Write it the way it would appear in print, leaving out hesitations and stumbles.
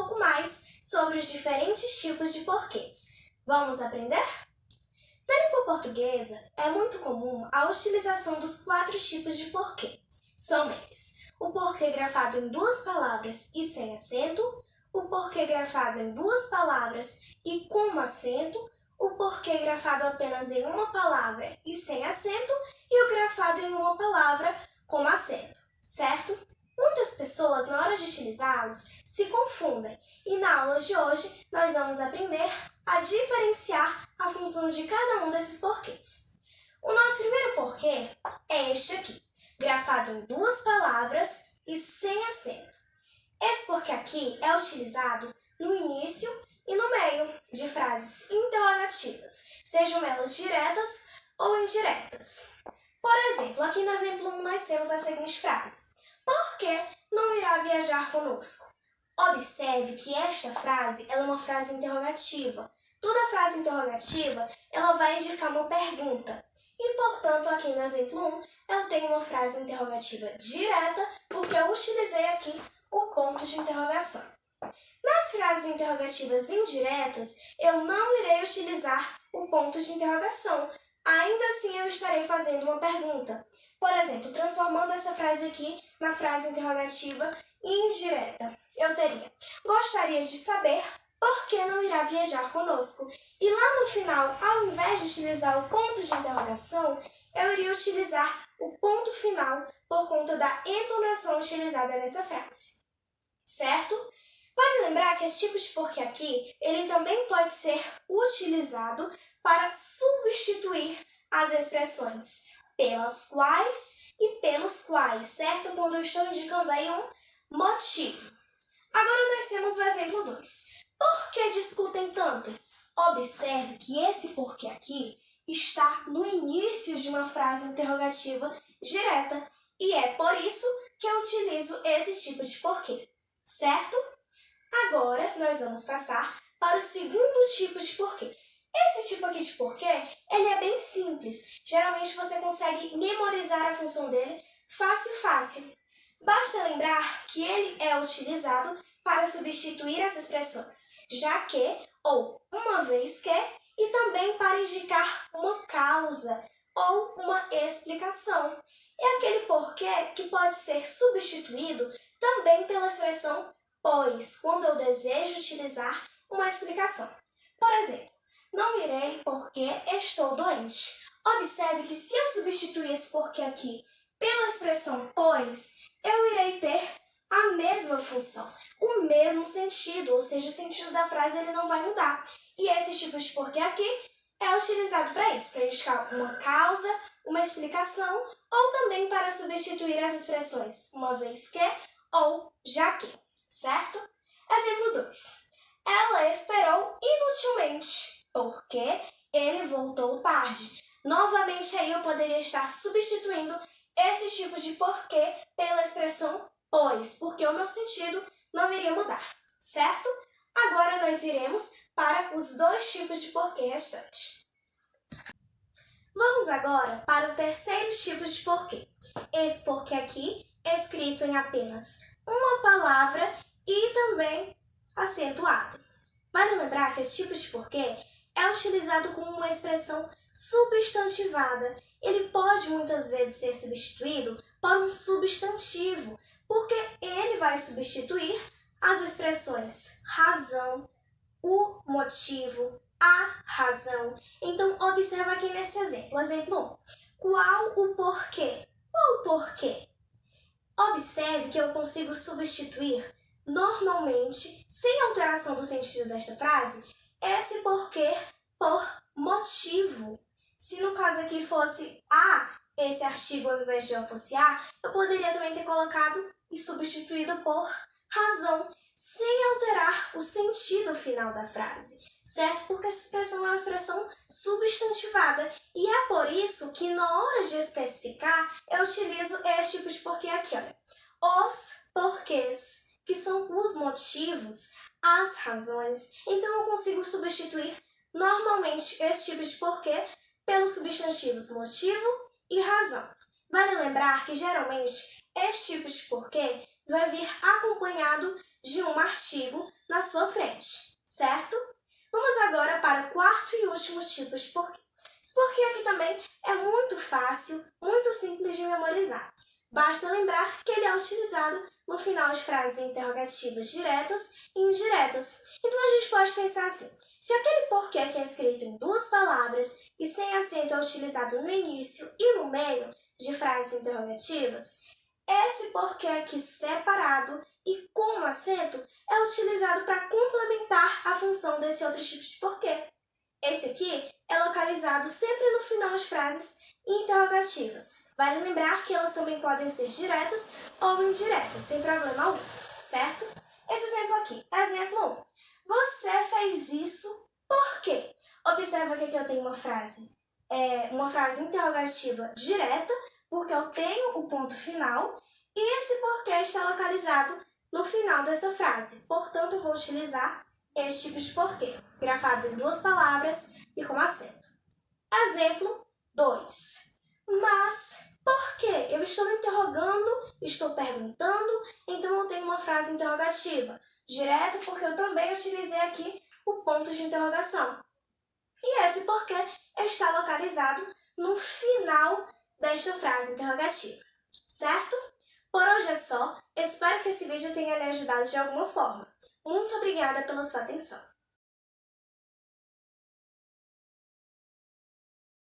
pouco mais sobre os diferentes tipos de porquês. Vamos aprender? Na língua portuguesa, é muito comum a utilização dos 4 tipos de porquê. São eles: o porquê grafado em 2 palavras e sem acento, o porquê grafado em 2 palavras e com acento, o porquê grafado apenas em uma palavra e sem acento e o grafado em uma palavra com acento, certo? Muitas pessoas, na hora de utilizá-los, se confundem e na aula de hoje nós vamos aprender a diferenciar a função de cada um desses porquês. O nosso primeiro porquê é este aqui, grafado em 2 palavras e sem acento. Esse porquê aqui é utilizado no início e no meio de frases interrogativas, sejam elas diretas ou indiretas. Por exemplo, aqui no exemplo 1 nós temos a seguinte frase: por que não irá viajar conosco? Observe que esta frase é uma frase interrogativa. Toda frase interrogativa ela vai indicar uma pergunta. E, portanto, aqui no exemplo 1, eu tenho uma frase interrogativa direta porque eu utilizei aqui o ponto de interrogação. Nas frases interrogativas indiretas, eu não irei utilizar o ponto de interrogação. Ainda assim, eu estarei fazendo uma pergunta. Por exemplo, transformando essa frase aqui na frase interrogativa indireta. Eu teria: gostaria de saber por que não irá viajar conosco? E lá no final, ao invés de utilizar o ponto de interrogação, eu iria utilizar o ponto final por conta da entonação utilizada nessa frase. Certo? Vale lembrar que esse tipo de porquê aqui, ele também pode ser utilizado para substituir as expressões pelas quais e pelos quais, certo? Quando eu estou indicando aí um motivo. Agora nós temos o exemplo 2. Por que discutem tanto? Observe que esse porquê aqui está no início de uma frase interrogativa direta e é por isso que eu utilizo esse tipo de porquê, certo? Agora nós vamos passar para o segundo tipo de porquê. Esse tipo aqui de porquê, ele é bem simples. Geralmente você consegue memorizar a função dele fácil. Basta lembrar que ele é utilizado para substituir as expressões já que ou uma vez que e também para indicar uma causa ou uma explicação. É aquele porquê que pode ser substituído também pela expressão pois, quando eu desejo utilizar uma explicação. Por exemplo, não irei porque estou doente. Observe que se eu substituir esse porquê aqui pela expressão pois, eu irei ter a mesma função, o mesmo sentido, ou seja, o sentido da frase ele não vai mudar. E esse tipo de porquê aqui é utilizado para isso, para indicar uma causa, uma explicação, ou também para substituir as expressões uma vez que ou já que, certo? Exemplo 2. Ela esperou inutilmente, porque ele voltou tarde. Novamente aí eu poderia estar substituindo esse tipo de porquê pela expressão pois, porque o meu sentido não iria mudar, certo? Agora nós iremos para os 2 tipos de porquê restantes. Vamos agora para o terceiro tipo de porquê. Esse porquê aqui é escrito em apenas uma palavra e também acentuado. Vale lembrar que esse tipo de porquê é utilizado como uma expressão substantivada. Ele pode muitas vezes ser substituído por um substantivo, porque ele vai substituir as expressões razão, o motivo, a razão. Então, observa aqui nesse exemplo. Exemplo 1. Qual o porquê? Qual o porquê? Observe que eu consigo substituir normalmente, sem alteração do sentido desta frase, esse porquê por motivo. Se no caso aqui fosse esse artigo ao invés de eu fosse eu poderia também ter colocado e substituído por razão, sem alterar o sentido final da frase, certo? Porque essa expressão é uma expressão substantivada e é por isso que na hora de especificar eu utilizo esse tipo de porquê aqui, olha. Os porquês, que são os motivos, as razões. Então eu consigo substituir normalmente esse tipo de porquê pelos substantivos motivo e razão. Vale lembrar que geralmente esse tipo de porquê vai vir acompanhado de um artigo na sua frente, certo? Vamos agora para o quarto e último tipo de porquê. Esse porquê aqui também é muito fácil, muito simples de memorizar. Basta lembrar que ele é utilizado no final de frases interrogativas diretas e indiretas. Então a gente pode pensar assim: se aquele porquê que é escrito em duas palavras e sem acento é utilizado no início e no meio de frases interrogativas, esse porquê aqui separado e com acento é utilizado para complementar a função desse outro tipo de porquê. Esse aqui é localizado sempre no final de frases interrogativas. Vale lembrar que elas também podem ser diretas ou indiretas, sem problema algum, certo? Esse exemplo aqui, exemplo 1. Você fez isso por quê? Observa que aqui eu tenho uma frase interrogativa direta, porque eu tenho o ponto final, e esse porquê está localizado no final dessa frase. Portanto, eu vou utilizar esse tipo de porquê, grafado em duas palavras e com acento. Exemplo 2. Mas por quê? Eu estou interrogando, estou perguntando, então eu tenho uma frase interrogativa. Direto porque eu também utilizei aqui o ponto de interrogação. E esse porquê está localizado no final desta frase interrogativa, certo? Por hoje é só. Espero que esse vídeo tenha lhe ajudado de alguma forma. Muito obrigada pela sua atenção.